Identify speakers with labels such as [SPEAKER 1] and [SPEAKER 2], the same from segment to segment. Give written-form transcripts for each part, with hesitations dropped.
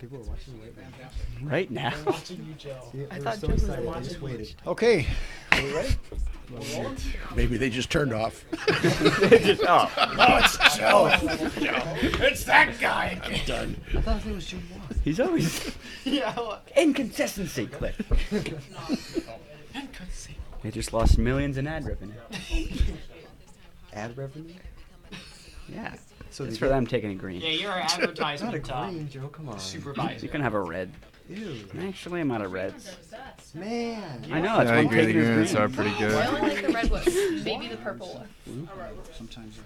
[SPEAKER 1] People were watching you
[SPEAKER 2] right now.
[SPEAKER 1] watching you, Joe.
[SPEAKER 3] I thought Joe was
[SPEAKER 1] I
[SPEAKER 3] watching.
[SPEAKER 1] just waited.
[SPEAKER 4] Okay, are we ready?
[SPEAKER 5] Maybe they just turned off.
[SPEAKER 4] It's Joe.
[SPEAKER 5] It's that guy. I'm done.
[SPEAKER 1] I thought his name was Jim Moss.
[SPEAKER 2] He's always inconsistency, Cliff. They just lost millions in ad revenue.
[SPEAKER 1] Ad revenue?
[SPEAKER 2] Yeah.
[SPEAKER 1] So
[SPEAKER 2] It's
[SPEAKER 1] they
[SPEAKER 2] for
[SPEAKER 1] get-
[SPEAKER 2] them taking a green.
[SPEAKER 3] Yeah, you're an
[SPEAKER 1] Not a
[SPEAKER 3] advertisement
[SPEAKER 1] green, Joe. Come on.
[SPEAKER 3] supervisor.
[SPEAKER 2] You can have a red.
[SPEAKER 1] Ew.
[SPEAKER 2] Actually, I'm out of reds.
[SPEAKER 1] Man.
[SPEAKER 2] I know, that's
[SPEAKER 6] I
[SPEAKER 2] why I'm
[SPEAKER 6] agree. The
[SPEAKER 2] taking his
[SPEAKER 6] units
[SPEAKER 2] green.
[SPEAKER 6] are pretty
[SPEAKER 7] I
[SPEAKER 6] good.
[SPEAKER 7] only like the red one, maybe the purple one.
[SPEAKER 1] Sometimes you're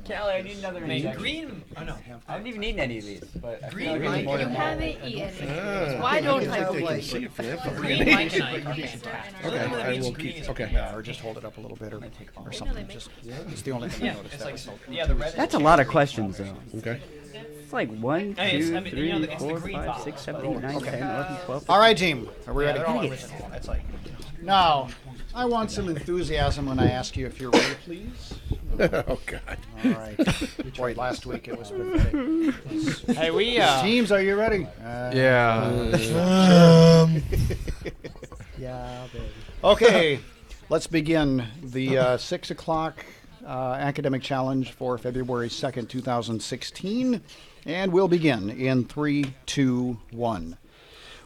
[SPEAKER 2] Callie, I need another injection.
[SPEAKER 3] Green. Oh no.
[SPEAKER 2] I don't even need any of these, but I
[SPEAKER 3] Green
[SPEAKER 2] feel like I
[SPEAKER 3] might
[SPEAKER 2] need more
[SPEAKER 7] You
[SPEAKER 2] than one.
[SPEAKER 7] haven't eaten.
[SPEAKER 5] Ah,
[SPEAKER 7] Why don't I?
[SPEAKER 5] they can see it from that far.
[SPEAKER 3] Green Mike and I are fantastic.
[SPEAKER 5] Okay, I will keep. Okay.
[SPEAKER 4] Yeah, or just hold it up a little bit or something. Just, it's the only thing I
[SPEAKER 3] Yeah,
[SPEAKER 4] noticed.
[SPEAKER 3] it's
[SPEAKER 4] That
[SPEAKER 3] like
[SPEAKER 4] was
[SPEAKER 3] yeah, the red.
[SPEAKER 2] That's a lot of questions, though.
[SPEAKER 5] Okay.
[SPEAKER 2] It's like 1,
[SPEAKER 3] Hey, it's-
[SPEAKER 2] 2,
[SPEAKER 3] I mean,
[SPEAKER 2] 3,
[SPEAKER 3] you know, it's the
[SPEAKER 2] 4,
[SPEAKER 3] green
[SPEAKER 2] 5,
[SPEAKER 3] box,
[SPEAKER 2] 6, 7,
[SPEAKER 3] but-
[SPEAKER 2] 8, 9, 10, 11, 12.
[SPEAKER 4] All right, team. Are we
[SPEAKER 3] Yeah,
[SPEAKER 4] ready?
[SPEAKER 3] they're all original. That's like.
[SPEAKER 4] Now, I want some enthusiasm when I ask you if you're ready, please.
[SPEAKER 5] Oh God.
[SPEAKER 4] All right. Boy, last week it was pathetic.
[SPEAKER 3] Hey, we
[SPEAKER 4] Teams, are you ready?
[SPEAKER 6] Yeah.
[SPEAKER 1] Yeah, baby.
[SPEAKER 4] Okay, let's begin the 6 o'clock academic challenge for February 2nd, 2016. And we'll begin in 3, 2, 1.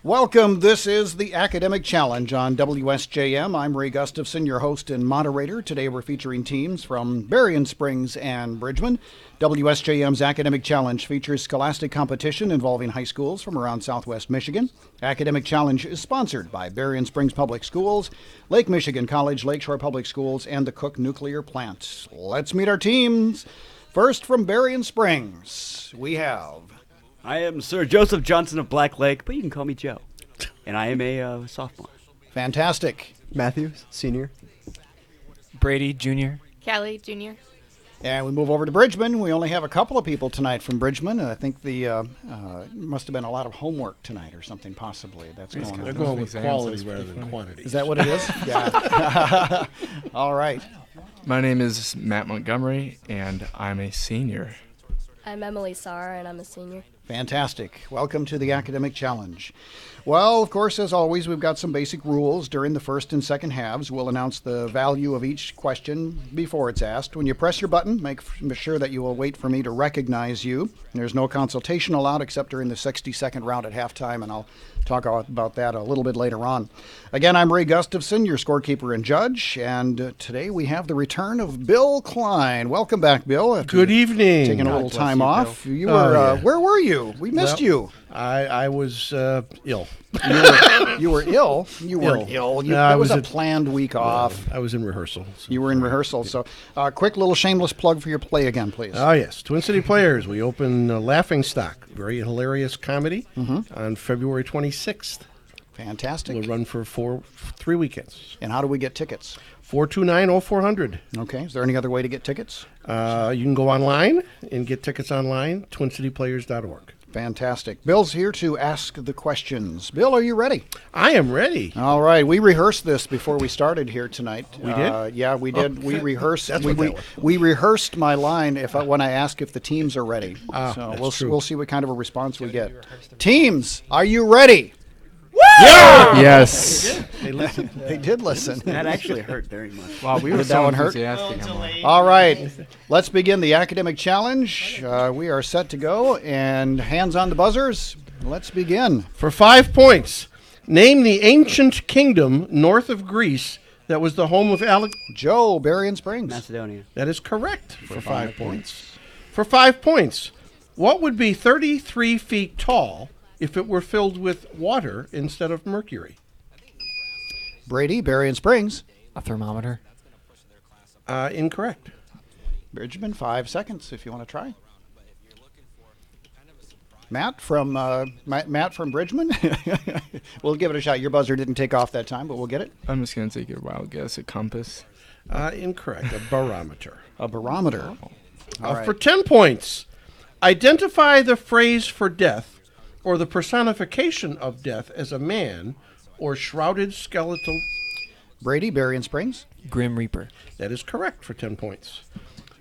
[SPEAKER 4] Welcome. This is the Academic Challenge on WSJM. I'm Ray Gustafson, your host and moderator. Today we're featuring teams from Berrien, Springs, and Bridgman. WSJM's Academic Challenge features scholastic competition involving high schools from around Southwest Michigan. Academic Challenge is sponsored by Berrien Springs Public Schools, Lake Michigan College, Lakeshore Public Schools, and the Cook Nuclear Plant. Let's meet our teams. First from Berrien Springs, we have...
[SPEAKER 2] I am Sir Joseph Johnson of Black Lake, but you can call me Joe. And I am a sophomore.
[SPEAKER 4] Fantastic.
[SPEAKER 1] Matthews, senior.
[SPEAKER 3] Brady Jr.
[SPEAKER 7] Callie Jr.
[SPEAKER 4] And we move over to Bridgman. We only have a couple of people tonight from Bridgman. I think the must have been a lot of homework tonight or something, possibly. That's going
[SPEAKER 5] They're
[SPEAKER 4] on.
[SPEAKER 5] going with
[SPEAKER 6] Exams,
[SPEAKER 5] quality
[SPEAKER 6] that's
[SPEAKER 5] rather
[SPEAKER 6] pretty
[SPEAKER 5] than
[SPEAKER 6] funny.
[SPEAKER 5] quantity.
[SPEAKER 4] Is that what it is? Yeah. All right.
[SPEAKER 6] My name is Matt Montgomery, and I'm a senior.
[SPEAKER 7] I'm Emily Sarr, and I'm a senior.
[SPEAKER 4] Fantastic. Welcome to the Academic Challenge. Well, of course, as always, we've got some basic rules. During the first and second halves, we'll announce the value of each question before it's asked. When you press your button, make sure that you will wait for me to recognize you. There's no consultation allowed except during the 60-second round at halftime, and I'll talk about that a little bit later on. Again, I'm Ray Gustafson, your scorekeeper and judge, and today we have the return of Bill Klein. Welcome back, Bill. After
[SPEAKER 5] Good evening.
[SPEAKER 4] taking a
[SPEAKER 5] God
[SPEAKER 4] little
[SPEAKER 5] bless
[SPEAKER 4] time
[SPEAKER 5] you,
[SPEAKER 4] off.
[SPEAKER 5] Bill.
[SPEAKER 4] You
[SPEAKER 5] Oh,
[SPEAKER 4] were
[SPEAKER 5] yeah.
[SPEAKER 4] where were you? We missed
[SPEAKER 5] Well,
[SPEAKER 4] you.
[SPEAKER 5] I was ill.
[SPEAKER 4] You were ill. You weren't ill.
[SPEAKER 5] No, I
[SPEAKER 4] That was
[SPEAKER 5] was
[SPEAKER 4] a
[SPEAKER 5] at-
[SPEAKER 4] planned week off.
[SPEAKER 5] I was in rehearsal. so-
[SPEAKER 4] You were in rehearsal. So, quick little shameless plug for your play again, please.
[SPEAKER 5] Oh, yes. Twin City Players. We open Laughing Stock, very hilarious comedy, on February 26th.
[SPEAKER 4] Fantastic.
[SPEAKER 5] We'll run for 3 weekends.
[SPEAKER 4] And how do we get tickets?
[SPEAKER 5] 429-0400.
[SPEAKER 4] Okay. Is there any other way to get tickets?
[SPEAKER 5] You can go online and get tickets online, twincityplayers.org.
[SPEAKER 4] Fantastic. Bill's here to ask the questions. Bill, are you ready?
[SPEAKER 5] I am ready.
[SPEAKER 4] All right. We rehearsed this before we started here tonight.
[SPEAKER 5] We did?
[SPEAKER 4] Yeah, we did. We rehearsed.
[SPEAKER 5] That's
[SPEAKER 4] we,
[SPEAKER 5] what that
[SPEAKER 4] we,
[SPEAKER 5] was.
[SPEAKER 4] we rehearsed my line when I ask if the teams are ready. So
[SPEAKER 5] that's true.
[SPEAKER 4] we'll see what kind of a response we get. Teams, are you ready?
[SPEAKER 6] Yes.
[SPEAKER 4] They did listen.
[SPEAKER 2] That actually hurt very much.
[SPEAKER 6] Wow, we were
[SPEAKER 4] Did that
[SPEAKER 6] so
[SPEAKER 4] one hurt?
[SPEAKER 6] enthusiastic. Emily.
[SPEAKER 4] All right, let's begin the academic challenge. We are set to go, and hands on the buzzers. Let's begin.
[SPEAKER 5] For 5 points, name the ancient kingdom north of Greece that was the home of
[SPEAKER 4] Joe, Berrien Springs.
[SPEAKER 2] Macedonia.
[SPEAKER 5] That is correct for 5 points. For 5 points, what would be 33 feet tall if it were filled with water instead of mercury?
[SPEAKER 4] Brady, Berrien Springs.
[SPEAKER 3] A thermometer.
[SPEAKER 5] Incorrect.
[SPEAKER 4] Bridgman, 5 seconds if you want to try. Matt from Bridgman. We'll give it a shot. Your buzzer didn't take off that time, but we'll get it.
[SPEAKER 6] I'm just going to take a wild guess. A compass.
[SPEAKER 5] Incorrect. A barometer.
[SPEAKER 4] A barometer. All right.
[SPEAKER 5] For 10 points, identify the phrase for death or the personification of death as a man or shrouded skeletal.
[SPEAKER 4] Brady, Berrien Springs.
[SPEAKER 3] Grim Reaper.
[SPEAKER 5] That is correct for 10 points.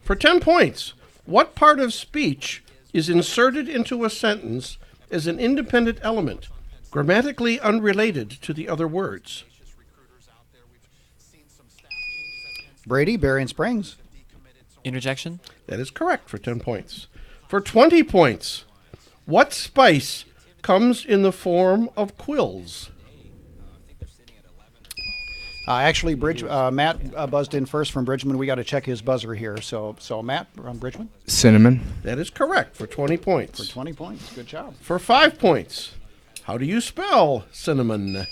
[SPEAKER 5] For 10 points, what part of speech is inserted into a sentence as an independent element, grammatically unrelated to the other words?
[SPEAKER 4] Brady, Berrien Springs.
[SPEAKER 3] Interjection.
[SPEAKER 5] That is correct for 10 points. For 20 points, what spice comes in the form of quills?
[SPEAKER 4] Actually, Matt buzzed in first from Bridgman. We got to check his buzzer here. So Matt from Bridgman
[SPEAKER 6] Cinnamon.
[SPEAKER 5] That is correct for 20 points.
[SPEAKER 4] for 20 points. Good job.
[SPEAKER 5] For 5 points, how do you spell cinnamon?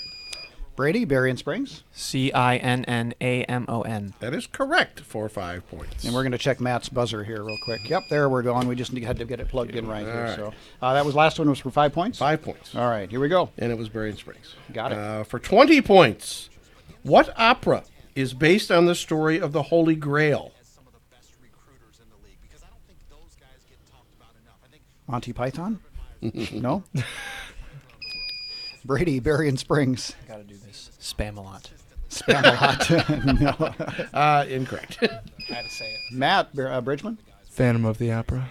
[SPEAKER 4] Brady, Berrien Springs.
[SPEAKER 3] Cinnamon.
[SPEAKER 5] That is correct for 5 points.
[SPEAKER 4] And we're going to check Matt's buzzer here real quick. Yep, there we're going. We just had to get it plugged in right here.
[SPEAKER 5] right.
[SPEAKER 4] So that was last one was for 5 points.
[SPEAKER 5] 5 points.
[SPEAKER 4] All right, here we go.
[SPEAKER 5] And it was Berrien Springs.
[SPEAKER 4] Got it.
[SPEAKER 5] For 20 points, what opera is based on the story of the Holy Grail?
[SPEAKER 4] Monty Python? No? Brady, Berrien Springs.
[SPEAKER 3] Got to do this. Spam-a-lot.
[SPEAKER 4] Spamalot. No.
[SPEAKER 5] Incorrect.
[SPEAKER 3] I had to say it.
[SPEAKER 4] Matt, Bridgman.
[SPEAKER 6] Phantom of the Opera.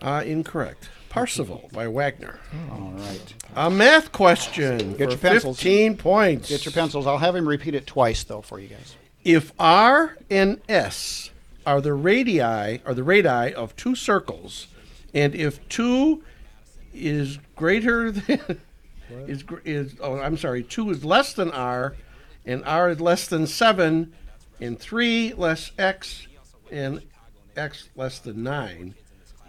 [SPEAKER 5] Incorrect. Parsifal by Wagner.
[SPEAKER 4] All right.
[SPEAKER 5] A math question
[SPEAKER 4] Get
[SPEAKER 5] for
[SPEAKER 4] your pencils.
[SPEAKER 5] 15 points.
[SPEAKER 4] Get your pencils. I'll have him repeat it twice, though, for you guys.
[SPEAKER 5] If R and S are the radii of two circles, and if 2 is greater than 2 is less than R, and R is less than 7, and 3 less X, and X less than 9,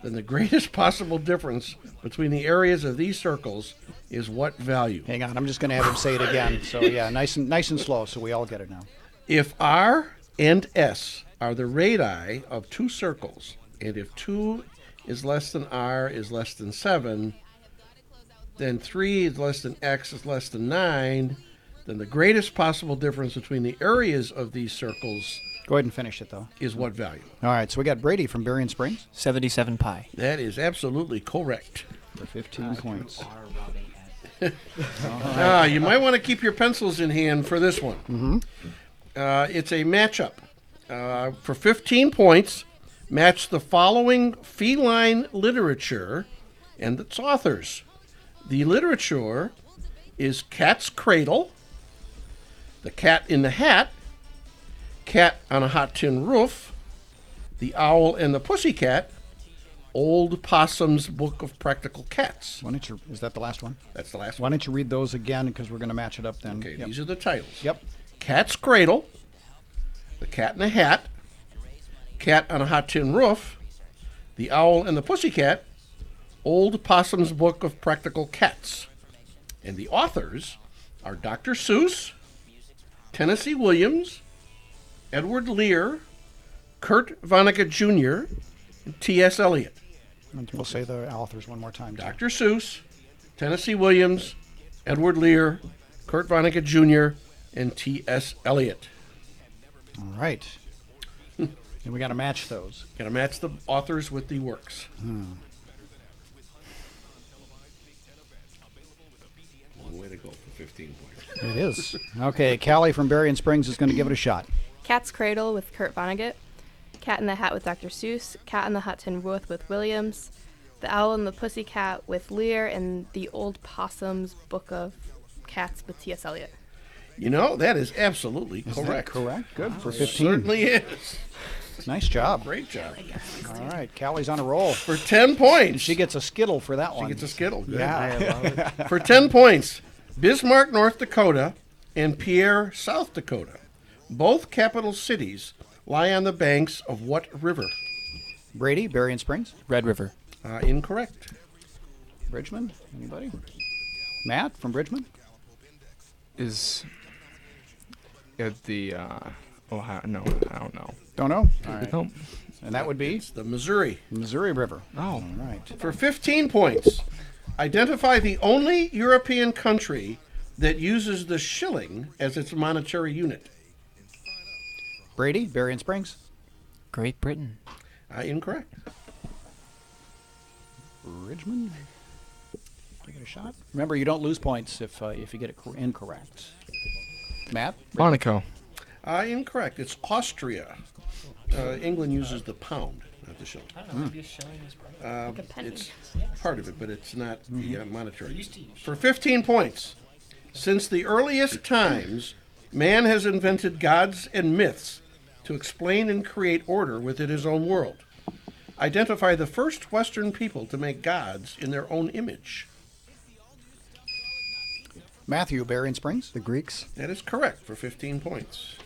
[SPEAKER 5] then the greatest possible difference between the areas of these circles is what value?
[SPEAKER 4] Hang on. I'm just going to have him say it again. So, yeah, nice and slow so we all get it now.
[SPEAKER 5] If R and S are the radii of two circles, and if 2 is less than R is less than 7, then 3 is less than X is less than 9, then the greatest possible difference between the areas of these circles
[SPEAKER 4] Go ahead and finish it, though.
[SPEAKER 5] is what value?
[SPEAKER 4] All right, so we got Brady from Berrien Springs
[SPEAKER 3] 77 pi.
[SPEAKER 5] That is absolutely correct.
[SPEAKER 4] for 15 points.
[SPEAKER 5] You might want to keep your pencils in hand for this one. Mm-hmm. It's a matchup. For 15 points, match the following feline literature and its authors. The literature is Cat's Cradle, The Cat in the Hat, Cat on a Hot Tin Roof, The Owl and the Pussycat, Old Possum's Book of Practical Cats.
[SPEAKER 4] Is that the last one?
[SPEAKER 5] That's the last
[SPEAKER 4] Why
[SPEAKER 5] one.
[SPEAKER 4] don't you read those again, because we're going to match it up then.
[SPEAKER 5] Okay,
[SPEAKER 4] Yep.
[SPEAKER 5] these are the titles.
[SPEAKER 4] Yep.
[SPEAKER 5] Cat's Cradle, The Cat in the Hat, Cat on a Hot Tin Roof, The Owl and the Pussycat, Old Possum's Book of Practical Cats. And the authors are Dr. Seuss, Tennessee Williams, Edward Lear, Kurt Vonnegut Jr., and T.S. Eliot.
[SPEAKER 4] And we'll say the authors one more time.
[SPEAKER 5] Dr. Seuss, Tennessee Williams, Edward Lear, Kurt Vonnegut Jr., and T.S. Eliot.
[SPEAKER 4] All right. And we got to match those.
[SPEAKER 5] Got to match the authors with the works. Long way to go for 15 points.
[SPEAKER 4] It is. Okay, Callie from Berrien Springs is going to give it a shot.
[SPEAKER 7] Cat's Cradle with Kurt Vonnegut, Cat in the Hat with Dr. Seuss, Cat in the Hot Tin Roof with Williams, The Owl and the Pussycat with Lear, and The Old Possum's Book of Cats with T.S. Eliot.
[SPEAKER 5] You know, that is absolutely
[SPEAKER 4] Is that
[SPEAKER 5] correct.
[SPEAKER 4] correct? Good for
[SPEAKER 5] It
[SPEAKER 4] 15.
[SPEAKER 5] certainly is.
[SPEAKER 4] Nice job.
[SPEAKER 5] Great job.
[SPEAKER 4] All right, Callie's on a roll.
[SPEAKER 5] For 10 points.
[SPEAKER 4] She gets a Skittle for that one.
[SPEAKER 5] She gets a Skittle. Good.
[SPEAKER 4] Yeah.
[SPEAKER 5] For 10 points, Bismarck, North Dakota, and Pierre, South Dakota. Both capital cities lie on the banks of what river?
[SPEAKER 4] Brady, Berrien Springs.
[SPEAKER 3] Red River.
[SPEAKER 5] Incorrect.
[SPEAKER 4] Bridgman, anybody? Matt from Bridgman.
[SPEAKER 6] Is it the Ohio? No, I don't know.
[SPEAKER 4] Don't know. All right.
[SPEAKER 6] Nope.
[SPEAKER 4] And that would be
[SPEAKER 5] It's the Missouri.
[SPEAKER 4] Missouri River.
[SPEAKER 6] Oh.
[SPEAKER 4] All right.
[SPEAKER 5] For 15 points, identify the only European country that uses the shilling as its monetary unit.
[SPEAKER 4] Brady, Berrien Springs.
[SPEAKER 3] Great Britain.
[SPEAKER 5] Incorrect.
[SPEAKER 4] Bridgman. Give it a shot. Remember, you don't lose points if you get it incorrect. Matt.
[SPEAKER 6] Monaco.
[SPEAKER 5] Incorrect. It's Austria. England uses the pound, not the shilling.
[SPEAKER 3] I don't know, maybe a shilling is probably.
[SPEAKER 7] Like a penny.
[SPEAKER 5] It's part of it, but it's not the monetary. For 15 points, since the earliest times, man has invented gods and myths to explain and create order within his own world. Identify the first Western people to make gods in their own image.
[SPEAKER 4] Matthew, Berrien Springs.
[SPEAKER 1] The Greeks.
[SPEAKER 5] That is correct for 15 points.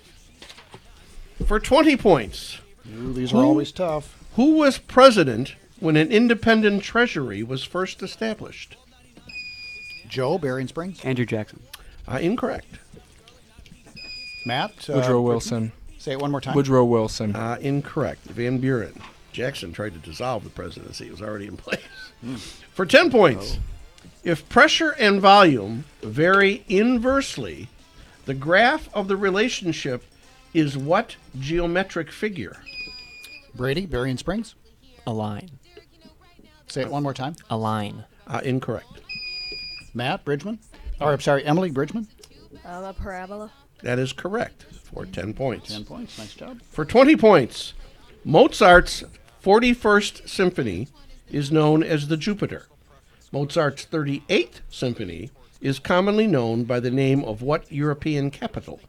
[SPEAKER 5] For 20 points,
[SPEAKER 4] Ooh, these are always tough.
[SPEAKER 5] who was president when an independent treasury was first established?
[SPEAKER 4] Joe, Berrien Springs.
[SPEAKER 2] Andrew Jackson.
[SPEAKER 5] Incorrect.
[SPEAKER 4] Matt.
[SPEAKER 6] Woodrow Wilson.
[SPEAKER 4] Say it one more time.
[SPEAKER 6] Woodrow Wilson.
[SPEAKER 5] Incorrect. Van Buren. Jackson tried to dissolve the presidency. It was already in place. For 10 points, if pressure and volume vary inversely, the graph of the relationship is what geometric figure?
[SPEAKER 4] Brady, Berrien Springs.
[SPEAKER 3] A line.
[SPEAKER 4] Say it one more time.
[SPEAKER 3] A line.
[SPEAKER 5] Incorrect.
[SPEAKER 4] Matt, Bridgman. Or, I'm sorry, Emily, Bridgman.
[SPEAKER 7] A parabola.
[SPEAKER 5] That is correct for 10 points.
[SPEAKER 4] 10 points. Nice job.
[SPEAKER 5] For 20 points, Mozart's 41st Symphony is known as the Jupiter. Mozart's 38th Symphony is commonly known by the name of what European capital?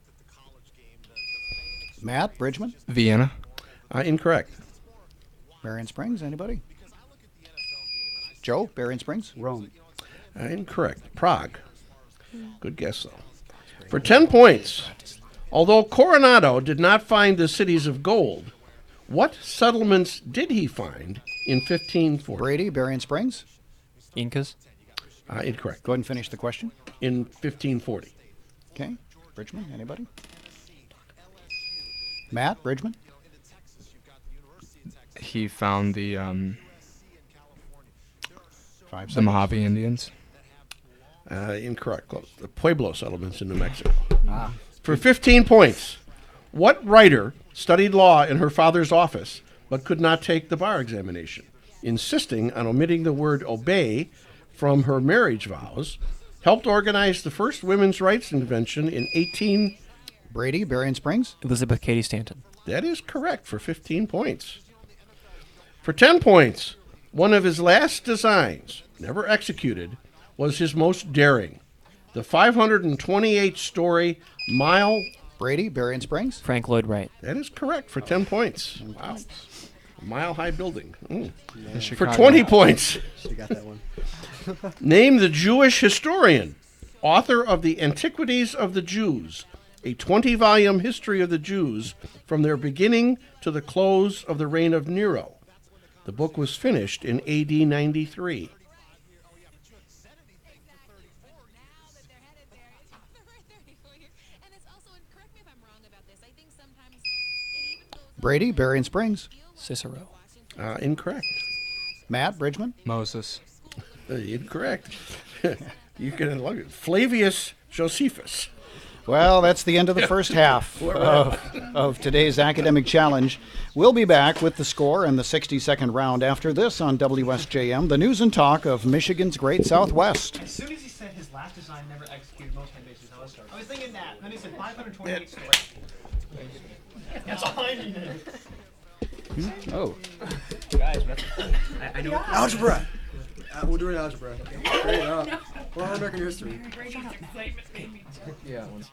[SPEAKER 4] Matt, Bridgman.
[SPEAKER 6] Vienna.
[SPEAKER 5] Incorrect.
[SPEAKER 4] Berrien Springs. Anybody? Joe, Berrien Springs.
[SPEAKER 1] Rome.
[SPEAKER 5] Incorrect. Prague. Good guess, though. For 10 points, although Coronado did not find the cities of gold, what settlements did he find in 1540?
[SPEAKER 4] Brady, Berrien Springs.
[SPEAKER 3] Incas.
[SPEAKER 5] Incorrect.
[SPEAKER 4] Go ahead and finish the question.
[SPEAKER 5] In 1540.
[SPEAKER 4] Okay. Bridgman, anybody? Matt, Bridgman.
[SPEAKER 6] He found the
[SPEAKER 4] 5
[SPEAKER 6] the
[SPEAKER 4] seconds.
[SPEAKER 6] Mojave Indians.
[SPEAKER 5] Incorrect. Close. The Pueblo settlements in New Mexico. For 15 points, what writer studied law in her father's office but could not take the bar examination, insisting on omitting the word obey from her marriage vows, helped organize the first women's rights convention in 18...
[SPEAKER 4] Brady, Berrien Springs.
[SPEAKER 3] Elizabeth Cady Stanton.
[SPEAKER 5] That is correct for 15 points. For 10 points, one of his last designs, never executed, was his most daring. The 528-story mile...
[SPEAKER 4] Brady, Berrien Springs.
[SPEAKER 3] Frank Lloyd Wright.
[SPEAKER 5] That is correct for 10 points. Wow. A mile-high building. For
[SPEAKER 6] Chicago.
[SPEAKER 5] 20 points,
[SPEAKER 1] You got that one.
[SPEAKER 5] name the Jewish historian, author of the Antiquities of the Jews, a 20-volume history of the Jews from their beginning to the close of the reign of Nero. The book was finished in AD 93.
[SPEAKER 4] Brady, Berrien Springs.
[SPEAKER 3] Cicero.
[SPEAKER 5] Incorrect.
[SPEAKER 4] Matt, Bridgman.
[SPEAKER 6] Moses.
[SPEAKER 5] Incorrect. You can look at Flavius Josephus.
[SPEAKER 4] Well, that's the end of the first half of today's academic challenge. We'll be back with the score and the 60-second round after this on WSJM, the news and talk of Michigan's Great Southwest.
[SPEAKER 8] As soon as he said his last design never executed most high bases, I was thinking that. Then he said 528 stories. That's all I needed.
[SPEAKER 4] Oh,
[SPEAKER 8] Guys, I know.
[SPEAKER 1] Algebra. We're doing algebra. Straight up. We're on American history.
[SPEAKER 6] Yeah.
[SPEAKER 9] And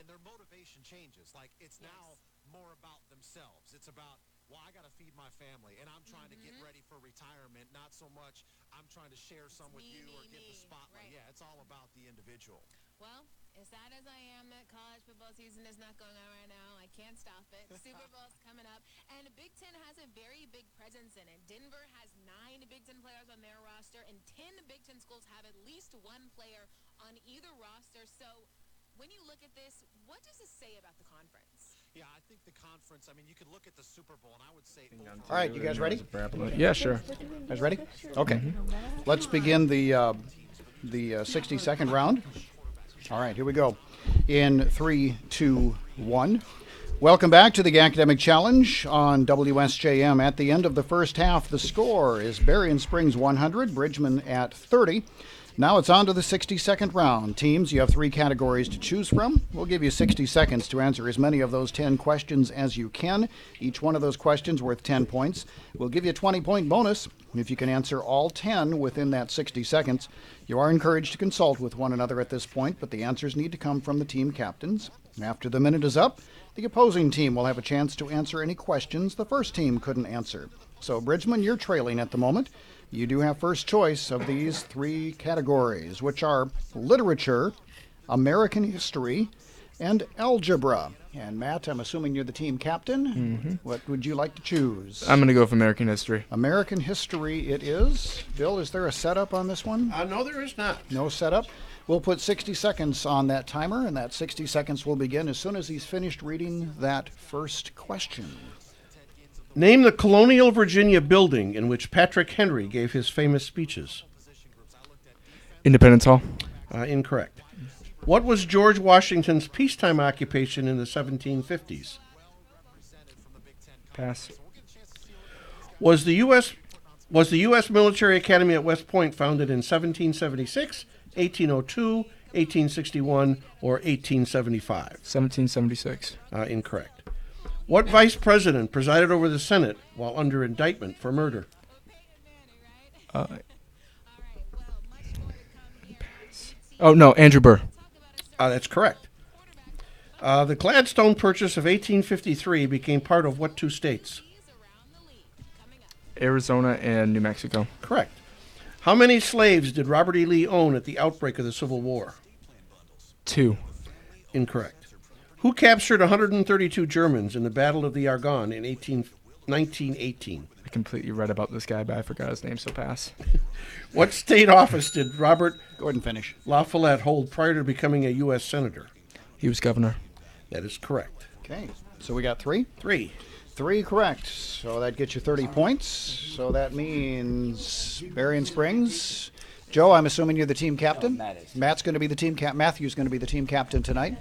[SPEAKER 9] their motivation changes. Like, it's now more about themselves. It's about, well, I got to feed my family, and I'm trying to get ready for retirement, not so much I'm trying to share some with you or get the spotlight. Yeah, it's all about the individual.
[SPEAKER 10] Well, as sad as I am that college football season is not going on right now, I can't stop it. Super Bowl's coming up, and Big Ten has a very big presence in it. Denver has 9 Big Ten players on their roster, and 10 Big Ten schools have at least one player on either roster. So when you look at this, what does this say about the conference?
[SPEAKER 9] Yeah, I think the conference, I mean, you could look at the Super Bowl, and I would say...
[SPEAKER 4] all right, you guys ready?
[SPEAKER 6] Yeah, sure.
[SPEAKER 4] You guys ready? Okay. Let's begin the 60-second round. All right, here we go. In 3, 2, 1. Welcome back to the Academic Challenge on WSJM. At the end of the first half, the score is Berrien Springs 100, Bridgman at 30. Now it's on to the 60-second round. Teams, you have 3 categories to choose from. We'll give you 60 seconds to answer as many of those 10 questions as you can. Each one of those questions worth 10 points. We'll give you a 20-point bonus if you can answer all 10 within that 60 seconds. You are encouraged to consult with one another at this point, but the answers need to come from the team captains. After the minute is up, the opposing team will have a chance to answer any questions the first team couldn't answer. So, Bridgman, you're trailing at the moment. You do have first choice of these 3 categories, which are literature, American history, and algebra. And Matt, I'm assuming you're the team captain.
[SPEAKER 6] Mm-hmm.
[SPEAKER 4] What would you like to choose?
[SPEAKER 6] I'm going to go with American history.
[SPEAKER 4] American history it is. Bill, is there a setup on this one?
[SPEAKER 5] No, there is not.
[SPEAKER 4] No setup. We'll put 60 seconds on that timer, and that 60 seconds will begin as soon as he's finished reading that first question.
[SPEAKER 5] Name the Colonial Virginia building in which Patrick Henry gave his famous speeches.
[SPEAKER 6] Independence Hall.
[SPEAKER 5] Incorrect. What was George Washington's peacetime occupation in the 1750s?
[SPEAKER 6] Pass.
[SPEAKER 5] Was the U.S. Military Academy at West Point founded in 1776, 1802, 1861, or 1875?
[SPEAKER 6] 1776.
[SPEAKER 5] Incorrect. What vice president presided over the Senate while under indictment for murder?
[SPEAKER 6] Andrew Burr.
[SPEAKER 5] That's correct. The Gladstone Purchase of 1853 became part of what 2 states?
[SPEAKER 6] Arizona and New Mexico.
[SPEAKER 5] Correct. How many slaves did Robert E. Lee own at the outbreak of the Civil War?
[SPEAKER 6] 2.
[SPEAKER 5] Incorrect. Who captured 132 Germans in the Battle of the Argonne in 1918?
[SPEAKER 6] I completely read about this guy, but I forgot his name, so pass.
[SPEAKER 5] What state office did Robert
[SPEAKER 4] Go ahead and finish.
[SPEAKER 5] La Follette hold prior to becoming a U.S. Senator?
[SPEAKER 6] He was governor.
[SPEAKER 5] That is correct.
[SPEAKER 4] Okay, so we got 3?
[SPEAKER 5] 3.
[SPEAKER 4] 3 correct. So that gets you 30 points. So that means Berrien Springs. Joe, I'm assuming you're the team captain.
[SPEAKER 2] Matt is.
[SPEAKER 4] Matt's going to be the team Matthew's going to be the team captain tonight.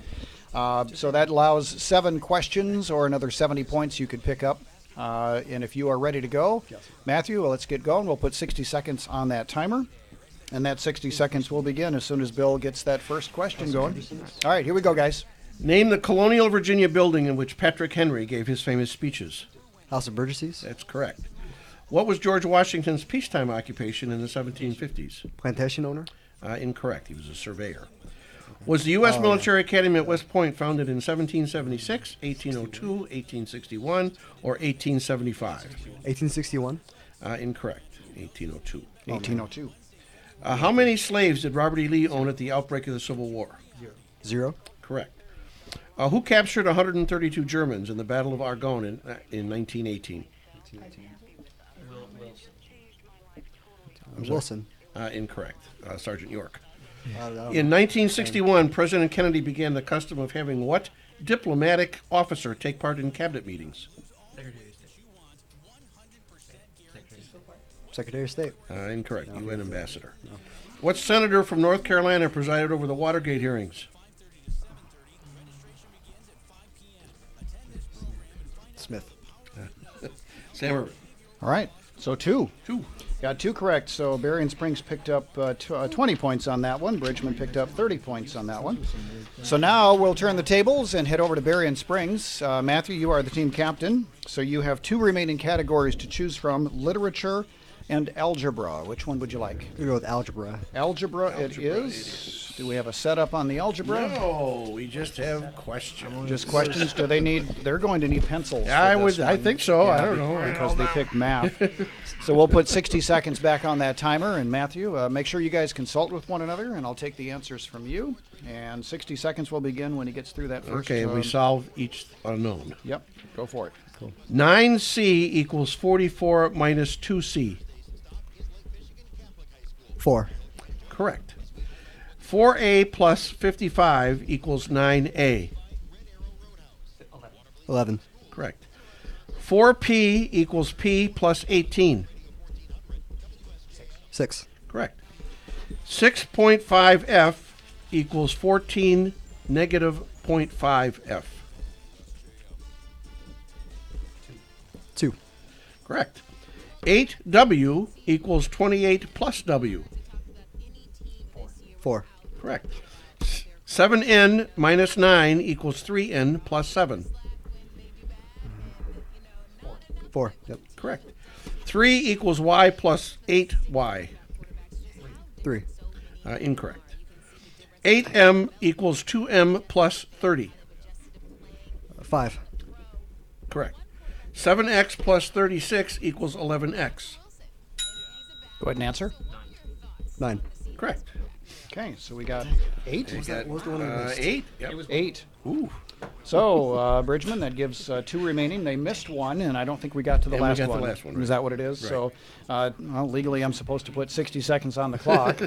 [SPEAKER 4] So that allows 7 questions or another 70 points you could pick up. And if you are ready to go, Matthew, well, let's get going. We'll put 60 seconds on that timer. And that 60 seconds will begin as soon as Bill gets that first question going. All right, here we go, guys.
[SPEAKER 5] Name the Colonial Virginia building in which Patrick Henry gave his famous speeches.
[SPEAKER 1] House of Burgesses.
[SPEAKER 5] That's correct. What was George Washington's peacetime occupation in the 1750s?
[SPEAKER 1] Plantation owner.
[SPEAKER 5] Incorrect. He was a surveyor. Was the U.S. Military Academy at West Point founded in 1776, 1802, 1861, or 1875?
[SPEAKER 1] 1861.
[SPEAKER 5] Incorrect. 1802.
[SPEAKER 4] 1802.
[SPEAKER 5] How many slaves did Robert E. Lee own at the outbreak of the Civil War?
[SPEAKER 1] 0.
[SPEAKER 5] Correct. Who captured 132 Germans in the Battle of Argonne in 1918?
[SPEAKER 1] Wilson.
[SPEAKER 5] Incorrect. Sergeant York.
[SPEAKER 1] I don't know.
[SPEAKER 5] In 1961, President Kennedy began the custom of having what diplomatic officer take part in cabinet meetings?
[SPEAKER 1] Secretary of State.
[SPEAKER 5] Incorrect. UN ambassador. What senator from North Carolina presided over the Watergate hearings?
[SPEAKER 1] Smith.
[SPEAKER 5] Sam Irvin.
[SPEAKER 4] All right, so 2.
[SPEAKER 5] 2.
[SPEAKER 4] Got 2 correct. So Berrien Springs picked up 20 points on that one. Bridgman picked up 30 points on that one. So now we'll turn the tables and head over to Berrien Springs. Matthew, you are the team captain. So you have 2 remaining categories to choose from, literature and algebra. Which one would you like?
[SPEAKER 1] We'll go with algebra.
[SPEAKER 4] Algebra it is. Do we have a setup on the algebra?
[SPEAKER 5] No, we just have questions.
[SPEAKER 4] Just questions. Do they need? They're going to need pencils.
[SPEAKER 5] I
[SPEAKER 4] for this
[SPEAKER 5] would. I
[SPEAKER 4] one.
[SPEAKER 5] think so. I
[SPEAKER 4] Yeah,
[SPEAKER 5] don't know.
[SPEAKER 4] because they picked math. So we'll put 60 seconds back on that timer. And Matthew, make sure you guys consult with one another, and I'll take the answers from you. And 60 seconds will begin when he gets through that first.
[SPEAKER 5] Okay, and we solve each unknown.
[SPEAKER 4] Yep. Go for it. Cool.
[SPEAKER 5] 9C equals 44 minus 2C.
[SPEAKER 1] 4.
[SPEAKER 5] Correct. 4A plus 55 equals 9A.
[SPEAKER 1] 11.
[SPEAKER 5] Correct. 4P equals P plus 18.
[SPEAKER 1] 6.
[SPEAKER 5] Correct. 6.5F equals 14 negative 0.5F. Correct. 8W equals 28 plus W.
[SPEAKER 1] 4.
[SPEAKER 5] Correct. 7N minus 9 equals 3N plus 7.
[SPEAKER 1] 4. Yep.
[SPEAKER 5] Correct. 3 equals Y plus 8Y.
[SPEAKER 1] 3.
[SPEAKER 5] Incorrect. 8M equals 2M plus 30.
[SPEAKER 1] 5.
[SPEAKER 5] Correct. 7X plus 36 equals 11X.
[SPEAKER 4] Go ahead and answer.
[SPEAKER 1] 9.
[SPEAKER 5] Correct.
[SPEAKER 4] Okay, so we got 8.
[SPEAKER 1] What was the one I missed?
[SPEAKER 5] 8. Yep.
[SPEAKER 4] 8.
[SPEAKER 5] Ooh.
[SPEAKER 4] So, Bridgman, that gives 2 remaining. They missed 1, and I don't think we got to the
[SPEAKER 5] And we
[SPEAKER 4] last
[SPEAKER 5] got the
[SPEAKER 4] one.
[SPEAKER 5] last one, right.
[SPEAKER 4] Is that what it is?
[SPEAKER 5] Right.
[SPEAKER 4] So, well, legally, I'm supposed to put 60 seconds on the clock.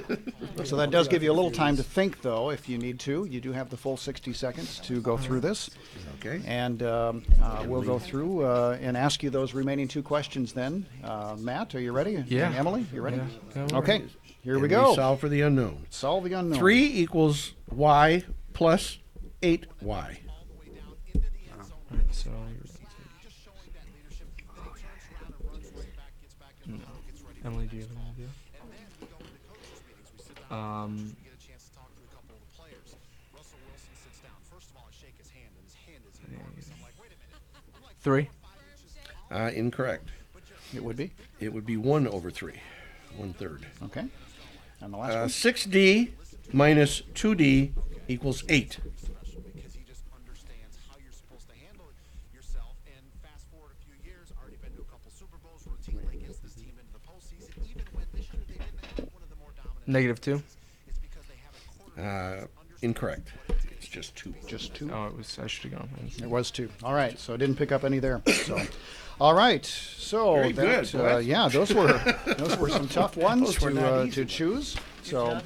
[SPEAKER 4] So that does give you a little time to think, though, if you need to. You do have the full 60 seconds to go through this.
[SPEAKER 5] Okay.
[SPEAKER 4] And we'll go through and ask you those remaining 2 questions then. Matt, are you ready?
[SPEAKER 6] Yeah.
[SPEAKER 4] And Emily, you ready?
[SPEAKER 6] Yeah.
[SPEAKER 4] Okay, here we
[SPEAKER 5] And
[SPEAKER 4] go.
[SPEAKER 5] solve for the unknown.
[SPEAKER 4] Solve the unknown.
[SPEAKER 5] 3 equals Y plus 8Y.
[SPEAKER 6] So, no. Emily, do you have an idea? Three.
[SPEAKER 5] Incorrect.
[SPEAKER 4] It would be.
[SPEAKER 5] It would be 1 over 3. 1/3.
[SPEAKER 4] Okay. And the last one?
[SPEAKER 5] 6D minus 2D equals 8.
[SPEAKER 9] Because he just understands how you're supposed to handle yourself. And fast forward a few years, already been to a couple Super Bowls routinely against this team into the postseason, even when this year they didn't have one of the more dominant.
[SPEAKER 6] -2.
[SPEAKER 9] It's because they have a quarterback.
[SPEAKER 5] Incorrect. It's just 2.
[SPEAKER 4] Just 2.
[SPEAKER 6] Oh, it was. I should have gone.
[SPEAKER 4] It was 2. All right, so I didn't pick up any there. So, all right, so
[SPEAKER 5] Very good, boy.
[SPEAKER 4] yeah, those were some tough ones
[SPEAKER 5] Those were not
[SPEAKER 4] to choose. So,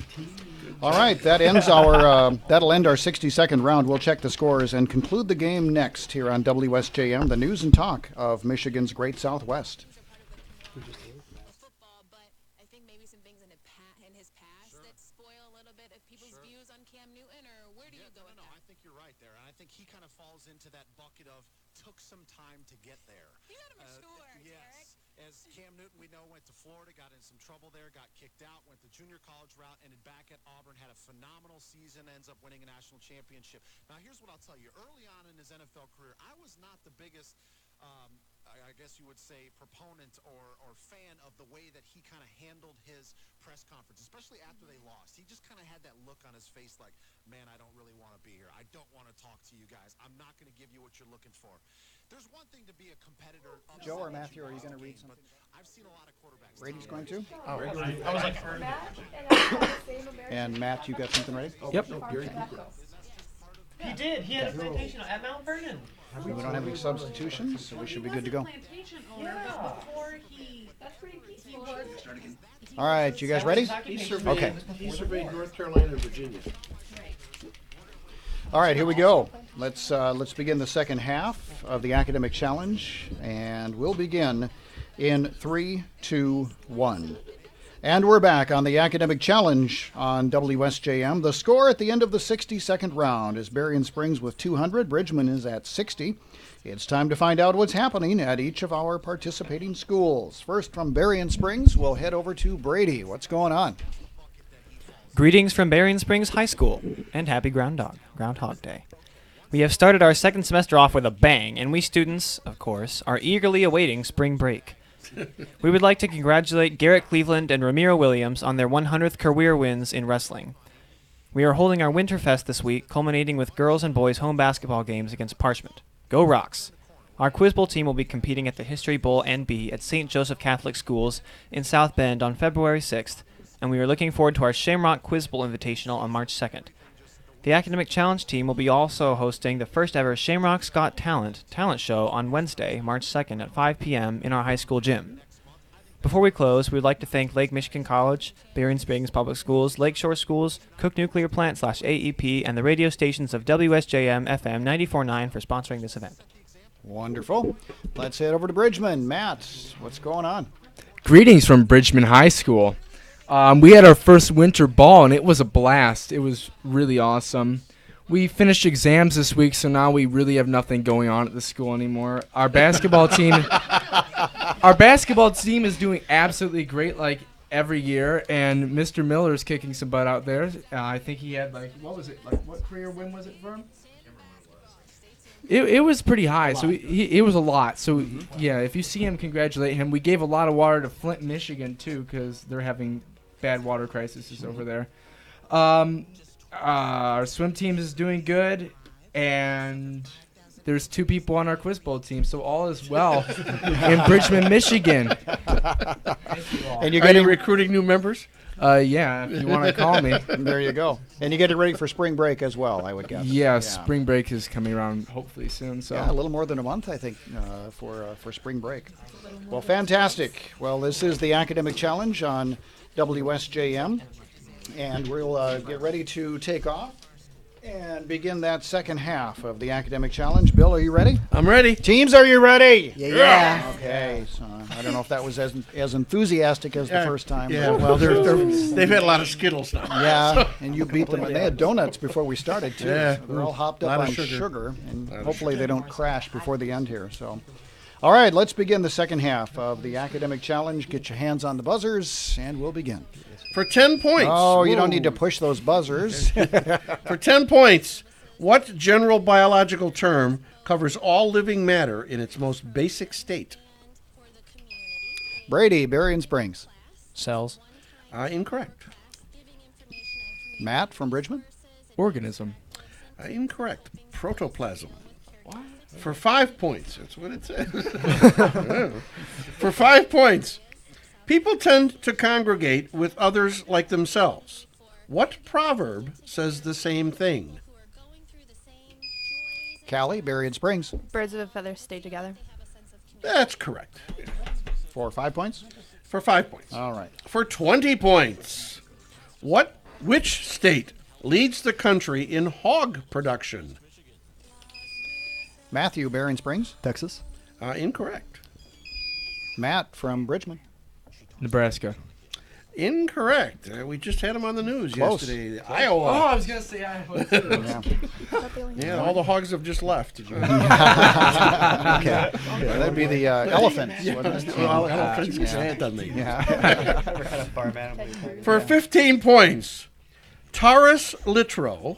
[SPEAKER 4] all right, that ends our that'll end our 60-second round. We'll check the scores and conclude the game next here on WSJM, the news and talk of Michigan's Great Southwest.
[SPEAKER 10] Football, but I think maybe some things in his past that spoil a little bit of people's views on Cam Newton, or where do you go with
[SPEAKER 9] No,
[SPEAKER 10] that?
[SPEAKER 9] I think you're right there. And I think he kind of falls into that bucket of took some time to get there.
[SPEAKER 10] You gotta mature, Derek.
[SPEAKER 9] Yes. As Cam Newton, we know, went to Florida, got in some trouble there, got kicked out, went the junior college route, ended back at Auburn, had a phenomenal season, ends up winning a national championship. Now, here's what I'll tell you. Early on in his NFL career, I was not the biggest, I guess you would say, proponent or fan of the way that he kind of handled his press conference, especially after they lost. He just kind of had that look on his face like, man, I don't really want to be here. I don't want to talk to you guys. I'm not going to give you what you're looking for. There's one thing to be a competitor.
[SPEAKER 4] Joe or Matthew, are you going to read something?
[SPEAKER 9] I've seen a lot of quarterbacks.
[SPEAKER 4] Brady's going to?
[SPEAKER 8] I was like,
[SPEAKER 4] And Matt, you got something ready?
[SPEAKER 6] Yep.
[SPEAKER 8] he did. He had a plantation at Mount Vernon.
[SPEAKER 4] We don't have any substitutions, so we should be good to go.
[SPEAKER 7] That's pretty peaceful.
[SPEAKER 4] All right, you guys ready?
[SPEAKER 5] He surveyed,
[SPEAKER 4] Okay.
[SPEAKER 5] he surveyed North Carolina and Virginia.
[SPEAKER 4] All right, here we go. Let's begin the second half of the academic challenge, and we'll begin in 3, 2, 1. And we're back on the academic challenge on WSJM. The score at the end of the 60-second round is Berrien Springs with 200. Bridgman is at 60. It's time to find out what's happening at each of our participating schools. First, from Berrien Springs, we'll head over to Brady. What's going on?
[SPEAKER 3] Greetings from Berrien Springs High School, and happy Groundhog Day. We have started our second semester off with a bang, and we students, of course, are eagerly awaiting spring break. We would like to congratulate Garrett Cleveland and Ramiro Williams on their 100th career wins in wrestling. We are holding our Winterfest this week, culminating with girls and boys home basketball games against Parchment. Go Rocks! Our Quiz Bowl team will be competing at the History Bowl NB at St. Joseph Catholic Schools in South Bend on February 6th, and we are looking forward to our Shamrock Quiz Bowl Invitational on March 2nd. The Academic Challenge team will be also hosting the first ever Shamrock's Got Talent show on Wednesday, March 2nd at 5 p.m. in our high school gym. Before we close, we would like to thank Lake Michigan College, Berrien Springs Public Schools, Lakeshore Schools, Cook Nuclear Plant /AEP, and the radio stations of WSJM-FM 94.9 for sponsoring this event.
[SPEAKER 4] Wonderful. Let's head over to Bridgman. Matt, what's going on?
[SPEAKER 6] Greetings from Bridgman High School. We had our first winter ball, and it was a blast. It was really awesome. We finished exams this week, so now we really have nothing going on at the school anymore. Our basketball team... Our basketball team is doing absolutely great, like every year, and Mr. Miller's kicking some butt out there. I think he had what career win was it for him? It was pretty high, so it was a lot. So yeah, if you see him, congratulate him. We gave a lot of water to Flint, Michigan too, because they're having bad water crises over there. Our swim team is doing good, and there's 2 people on our quiz bowl team, so all is well in Bridgman, Michigan.
[SPEAKER 5] And you're getting recruiting new members?
[SPEAKER 6] Yeah, if you want to call me.
[SPEAKER 4] There you go. And you get it ready for spring break as well, I would guess.
[SPEAKER 6] Yeah, spring break is coming around hopefully soon. So
[SPEAKER 4] yeah, a little more than a month, I think, for spring break. Well, fantastic. Well, this is the Academic Challenge on WSJM, and we'll get ready to take off and begin that second half of the Academic Challenge. Bill, are you ready?
[SPEAKER 5] I'm ready.
[SPEAKER 4] Teams, are you ready?
[SPEAKER 1] Yeah.
[SPEAKER 4] Okay. So I don't know if that was as enthusiastic as the first time.
[SPEAKER 5] Yeah, well, they've had a lot of Skittles now.
[SPEAKER 4] Yeah, and you beat them. And they had donuts before we started, too.
[SPEAKER 5] Yeah.
[SPEAKER 4] So they're all hopped up
[SPEAKER 5] Lot
[SPEAKER 4] on
[SPEAKER 5] of
[SPEAKER 4] sugar. And hopefully they don't crash before the end here. So, all right, let's begin the second half of the Academic Challenge. Get your hands on the buzzers, and we'll begin.
[SPEAKER 5] For 10 points.
[SPEAKER 4] Oh, you don't need to push those buzzers.
[SPEAKER 5] For 10 points, what general biological term covers all living matter in its most basic state?
[SPEAKER 4] Brady, Berrien Springs.
[SPEAKER 3] Cells.
[SPEAKER 5] Incorrect.
[SPEAKER 4] Matt from Bridgman.
[SPEAKER 6] organism.
[SPEAKER 5] Incorrect. Protoplasm. What? For 5 points. That's what it says. For 5 points. People tend to congregate with others like themselves. What proverb says the same thing?
[SPEAKER 4] Callie, Berrien Springs.
[SPEAKER 7] Birds of a feather stay together.
[SPEAKER 5] That's correct.
[SPEAKER 4] For 5 points?
[SPEAKER 5] For 5 points.
[SPEAKER 4] All right.
[SPEAKER 5] For 20 points. Which state leads the country in hog production?
[SPEAKER 4] Matthew, Berrien Springs.
[SPEAKER 1] Texas.
[SPEAKER 5] Incorrect.
[SPEAKER 4] Matt from Bridgman.
[SPEAKER 6] Nebraska.
[SPEAKER 5] Incorrect. We just had them on the news
[SPEAKER 4] Close.
[SPEAKER 5] yesterday.
[SPEAKER 6] Oh,
[SPEAKER 5] Iowa.
[SPEAKER 6] I was going to say Iowa.
[SPEAKER 5] Yeah, all the hogs have just left.
[SPEAKER 4] Okay. Yeah, that'd be the elephants. wouldn't it?
[SPEAKER 5] Well, elephants can say it, doesn't it?
[SPEAKER 4] Yeah.
[SPEAKER 5] For 15 points, Taurus Littrow,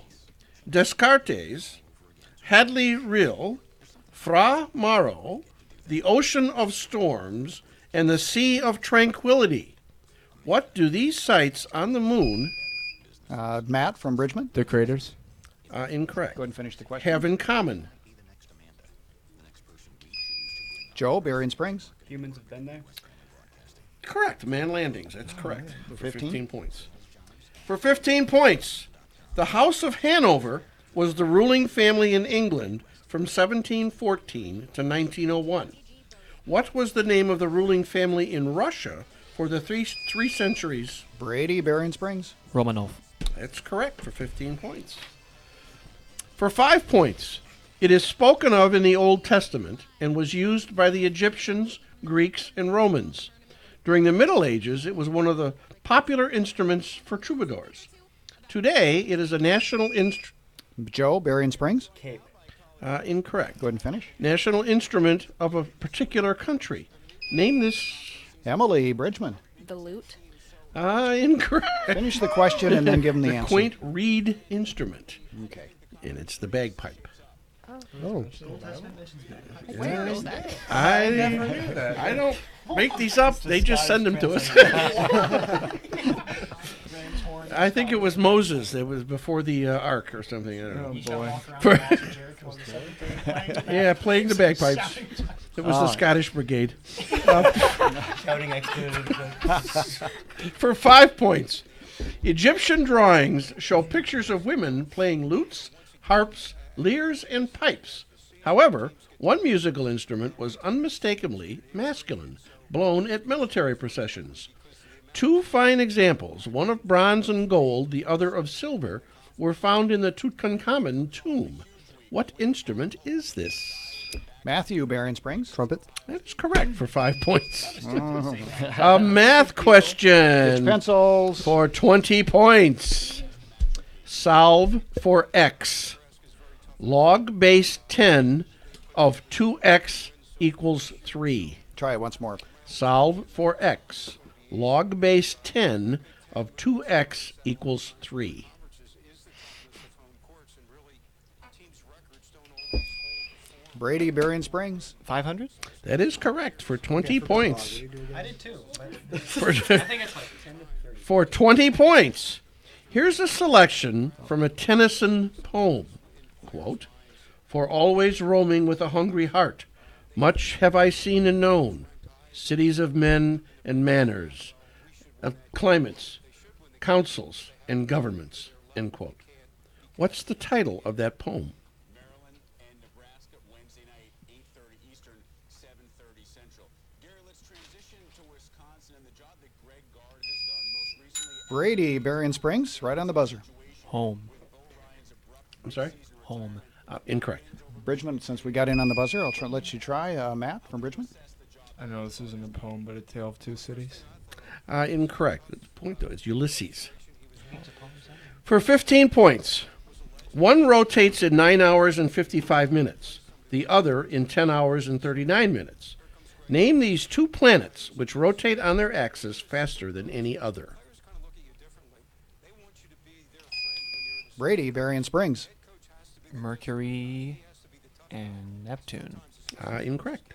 [SPEAKER 5] Descartes, Hadley Rill, Fra Mauro, the Ocean of Storms, and the Sea of Tranquility. What do these sites on the moon
[SPEAKER 4] Matt from Bridgman.
[SPEAKER 6] The craters.
[SPEAKER 5] incorrect.
[SPEAKER 4] Go ahead and finish the question.
[SPEAKER 5] Have in common?
[SPEAKER 4] Joe, Berrien Springs.
[SPEAKER 2] Humans have been there.
[SPEAKER 5] Correct. Man landings. That's correct. For
[SPEAKER 4] 15?
[SPEAKER 5] 15 points. For 15 points, the House of Hanover was the ruling family in England from 1714 to 1901. What was the name of the ruling family in Russia for the three centuries?
[SPEAKER 4] Brady, Berrien Springs.
[SPEAKER 3] Romanov.
[SPEAKER 5] That's correct for 15 points. For 5 points, it is spoken of in the Old Testament and was used by the Egyptians, Greeks, and Romans. During the Middle Ages, it was one of the popular instruments for troubadours. Today, it is a national instrument.
[SPEAKER 4] Joe, Berrien Springs.
[SPEAKER 2] Cape.
[SPEAKER 5] Incorrect.
[SPEAKER 4] Go ahead and finish.
[SPEAKER 5] National instrument of a particular country. Name this.
[SPEAKER 4] Emily, Bridgman.
[SPEAKER 7] The lute.
[SPEAKER 5] Incorrect.
[SPEAKER 4] Finish the question and then give them the answer.
[SPEAKER 5] Quaint reed instrument.
[SPEAKER 4] Okay.
[SPEAKER 5] And it's the bagpipe.
[SPEAKER 1] Oh.
[SPEAKER 7] Where is that?
[SPEAKER 5] I don't make these up. They just send them to us. I think it was Moses. It was before the ark or something. I don't know.
[SPEAKER 6] Boy.
[SPEAKER 5] Yeah, playing the bagpipes. It was the Scottish Brigade. For 5 points, Egyptian drawings show pictures of women playing lutes, harps, lyres, and pipes. However, one musical instrument was unmistakably masculine, blown at military processions. 2 fine examples, one of bronze and gold, the other of silver, were found in the Tutankhamun tomb. What instrument is this?
[SPEAKER 4] Matthew, Berrien Springs.
[SPEAKER 1] Trumpet.
[SPEAKER 5] That's correct for 5 points. A math question
[SPEAKER 4] Pencils.
[SPEAKER 5] for 20 points. Solve for x. Log base 10 of 2x equals 3.
[SPEAKER 4] Try it once more.
[SPEAKER 5] Solve for x. Log base 10 of 2x equals 3.
[SPEAKER 4] Brady, Berrien Springs.
[SPEAKER 3] 500?
[SPEAKER 5] That is correct for 20 points.
[SPEAKER 8] I did too.
[SPEAKER 5] For,
[SPEAKER 8] I think it's like 10 to 30.
[SPEAKER 5] for 20 points. Here's a selection from a Tennyson poem. Quote, "For always roaming with a hungry heart, much have I seen and known, cities of men and manners, of climates, councils, and governments." End quote. What's the title of that poem?
[SPEAKER 11] Maryland and Nebraska Wednesday night, 8:30 Eastern, 7:30 Central. Gary, let's transition to Wisconsin and the job that Greg Gard has done most recently.
[SPEAKER 4] Brady, Berrien Springs, right on the buzzer.
[SPEAKER 3] Home.
[SPEAKER 5] I'm sorry?
[SPEAKER 3] Home.
[SPEAKER 5] Incorrect.
[SPEAKER 4] Bridgman, since we got in on the buzzer, I'll let you try. Matt from Bridgman.
[SPEAKER 6] I know this isn't a poem, but A Tale of Two Cities.
[SPEAKER 5] Incorrect. The point, though, is Ulysses. For 15 points, one rotates in 9 hours and 55 minutes, the other in 10 hours and 39 minutes. Name these two planets which rotate on their axis faster than any other.
[SPEAKER 4] Brady, Berrien Springs.
[SPEAKER 3] Mercury and Neptune.
[SPEAKER 5] Incorrect.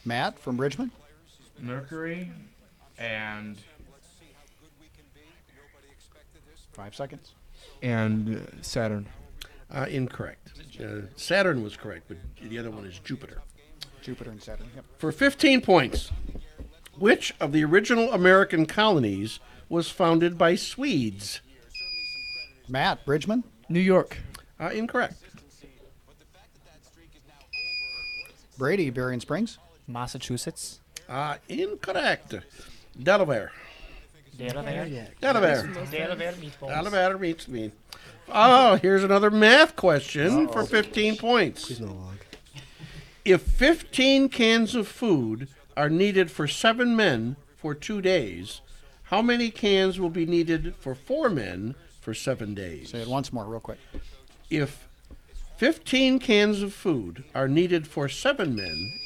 [SPEAKER 4] Matt from Bridgman.
[SPEAKER 6] Mercury and
[SPEAKER 4] 5 seconds.
[SPEAKER 6] Saturn.
[SPEAKER 5] Incorrect. Saturn was correct, but the other one is Jupiter.
[SPEAKER 4] Jupiter and Saturn. Yep.
[SPEAKER 5] For 15 points, which of the original American colonies was founded by Swedes?
[SPEAKER 4] Matt, Bridgman.
[SPEAKER 6] New York.
[SPEAKER 5] Incorrect.
[SPEAKER 4] Brady, Berrien Springs.
[SPEAKER 3] Massachusetts.
[SPEAKER 5] Incorrect. Delaware.
[SPEAKER 3] Delaware.
[SPEAKER 5] Delaware.
[SPEAKER 3] Delaware meatballs.
[SPEAKER 5] Delaware meets me. Oh, here's another math question for 15 points.
[SPEAKER 1] Please no log.
[SPEAKER 5] If 15 cans of food are needed for 7 men for 2 days, how many cans will be needed for 4 men for 7 days?
[SPEAKER 4] Say it once more, real quick.
[SPEAKER 5] If 15 cans of food are needed for 7 men,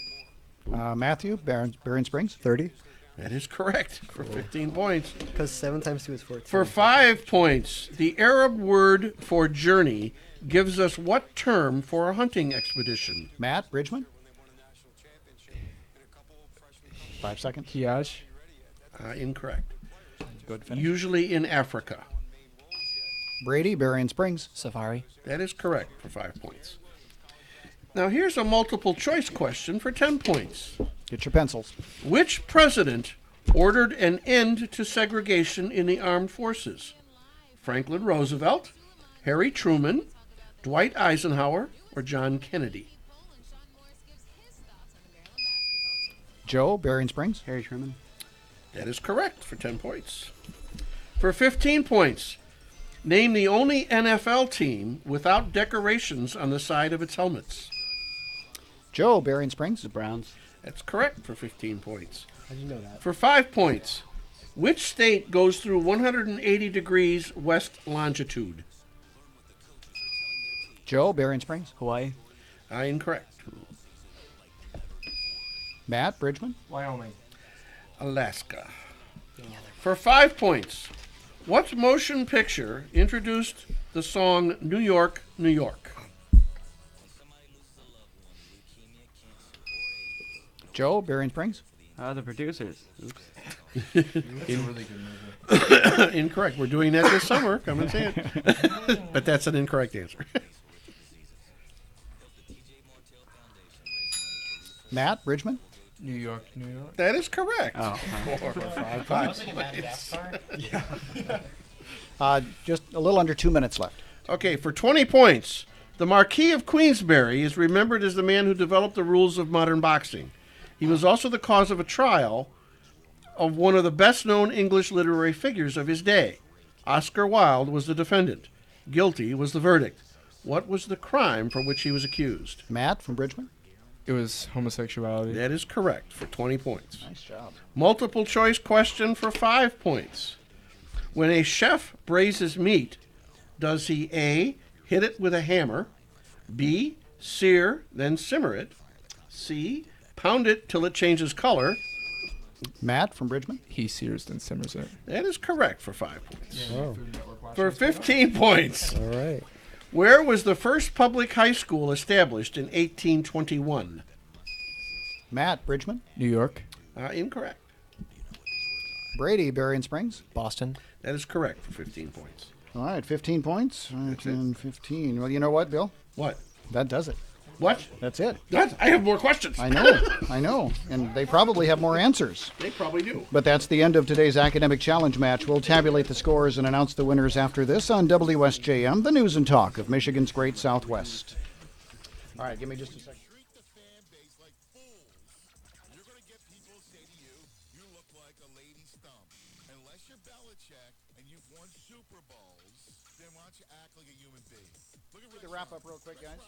[SPEAKER 4] Matthew, Berrien Springs.
[SPEAKER 1] 30.
[SPEAKER 5] that is correct for 15 points.
[SPEAKER 1] Because 7 times 2 is 14.
[SPEAKER 5] For 5 points, the Arab word for journey gives us what term for a hunting expedition?
[SPEAKER 4] Matt, Bridgman. 5 seconds.
[SPEAKER 6] Kiaj.
[SPEAKER 5] Incorrect.
[SPEAKER 3] Good finish.
[SPEAKER 5] Usually in Africa.
[SPEAKER 4] Brady, Berrien Springs.
[SPEAKER 3] Safari.
[SPEAKER 5] That is correct for 5 points. Now here's a multiple choice question for 10 points.
[SPEAKER 4] Get your pencils.
[SPEAKER 5] Which president ordered an end to segregation in the armed forces? Franklin Roosevelt, Harry Truman, Dwight Eisenhower, or John Kennedy?
[SPEAKER 4] Joe, Berrien Springs.
[SPEAKER 2] Harry Truman.
[SPEAKER 5] That is correct for 10 points. For 15 points, name the only NFL team without decorations on the side of its helmets.
[SPEAKER 4] Joe, Berrien Springs.
[SPEAKER 2] The Browns.
[SPEAKER 5] That's correct for 15 points.
[SPEAKER 1] How did you know that?
[SPEAKER 5] For 5 points, which state goes through 180 degrees west longitude?
[SPEAKER 4] Joe, Berrien Springs.
[SPEAKER 2] Hawaii.
[SPEAKER 5] Incorrect.
[SPEAKER 4] Matt, Bridgman.
[SPEAKER 6] Wyoming.
[SPEAKER 5] Alaska. For 5 points, what motion picture introduced the song New York, New York?
[SPEAKER 4] Joe, Berrien Springs.
[SPEAKER 2] The Producers. Oops.
[SPEAKER 6] It's a really good movie.
[SPEAKER 5] Incorrect. We're doing that this summer. Come and see it. But that's an incorrect answer.
[SPEAKER 4] Matt, Bridgman.
[SPEAKER 6] New York, New York.
[SPEAKER 5] That is correct.
[SPEAKER 2] Oh.
[SPEAKER 5] 4 or 5
[SPEAKER 8] I was
[SPEAKER 5] points.
[SPEAKER 8] thinking Madagascar.
[SPEAKER 4] Just a little under 2 minutes left.
[SPEAKER 5] Okay, for 20 points, the Marquis of Queensberry is remembered as the man who developed the rules of modern boxing. He was also the cause of a trial of one of the best-known English literary figures of his day. Oscar Wilde was the defendant. Guilty was the verdict. What was the crime for which he was accused?
[SPEAKER 4] Matt from Bridgman.
[SPEAKER 6] It was homosexuality.
[SPEAKER 5] That is correct for 20 points.
[SPEAKER 4] Nice job.
[SPEAKER 5] Multiple choice question for 5 points. When a chef braises meat, does he A, hit it with a hammer, B, Sear, then simmer it. C. Pound it till it changes color.
[SPEAKER 4] Matt from Bridgman.
[SPEAKER 6] He sears and simmers it.
[SPEAKER 5] That is correct for 5 points.
[SPEAKER 12] Oh.
[SPEAKER 5] For 15 points.
[SPEAKER 12] All right.
[SPEAKER 5] Where was the first public high school established in 1821?
[SPEAKER 4] Matt, Bridgman.
[SPEAKER 6] New York.
[SPEAKER 5] Incorrect.
[SPEAKER 4] Brady, Berrien Springs.
[SPEAKER 3] Boston.
[SPEAKER 5] That is correct for 15 points.
[SPEAKER 4] All right, 15 points.
[SPEAKER 5] That's it.
[SPEAKER 4] 10, 15. Well, you know what, Bill?
[SPEAKER 5] What?
[SPEAKER 4] That does it.
[SPEAKER 5] What?
[SPEAKER 4] That's it.
[SPEAKER 5] What? I have more questions.
[SPEAKER 4] I know. And they probably have more answers.
[SPEAKER 5] They probably do.
[SPEAKER 4] But that's the end of today's academic challenge match. We'll tabulate the scores and announce the winners after this on WSJM, the news and talk of Michigan's Great Southwest. All right, give me just a second.
[SPEAKER 9] Treat the fan base like fools. You're going to get people say to you, you look like a lady's thumb. Unless you're Belichick and you've won Super Bowls, then why don't you act like a human being? Look at
[SPEAKER 4] The wrap up real quick, guys.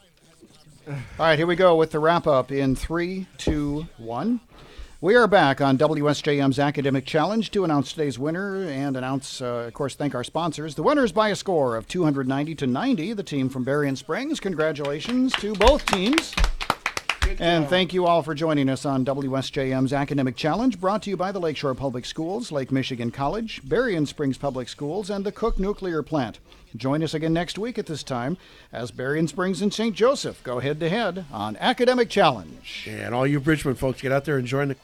[SPEAKER 4] All right, here we go with the wrap up in 3, 2, 1. We are back on WSJM's Academic Challenge to announce today's winner and announce, of course, thank our sponsors. The winners by a score of 290 to 90, the team from Berrien Springs. Congratulations to both teams. And thank you all for joining us on WSJM's Academic Challenge, brought to you by the Lakeshore Public Schools, Lake Michigan College, Berrien Springs Public Schools, and the Cook Nuclear Plant. Join us again next week at this time as Berrien Springs and St. Joseph go head-to-head on Academic Challenge.
[SPEAKER 5] And all you Bridgman folks, get out there and join the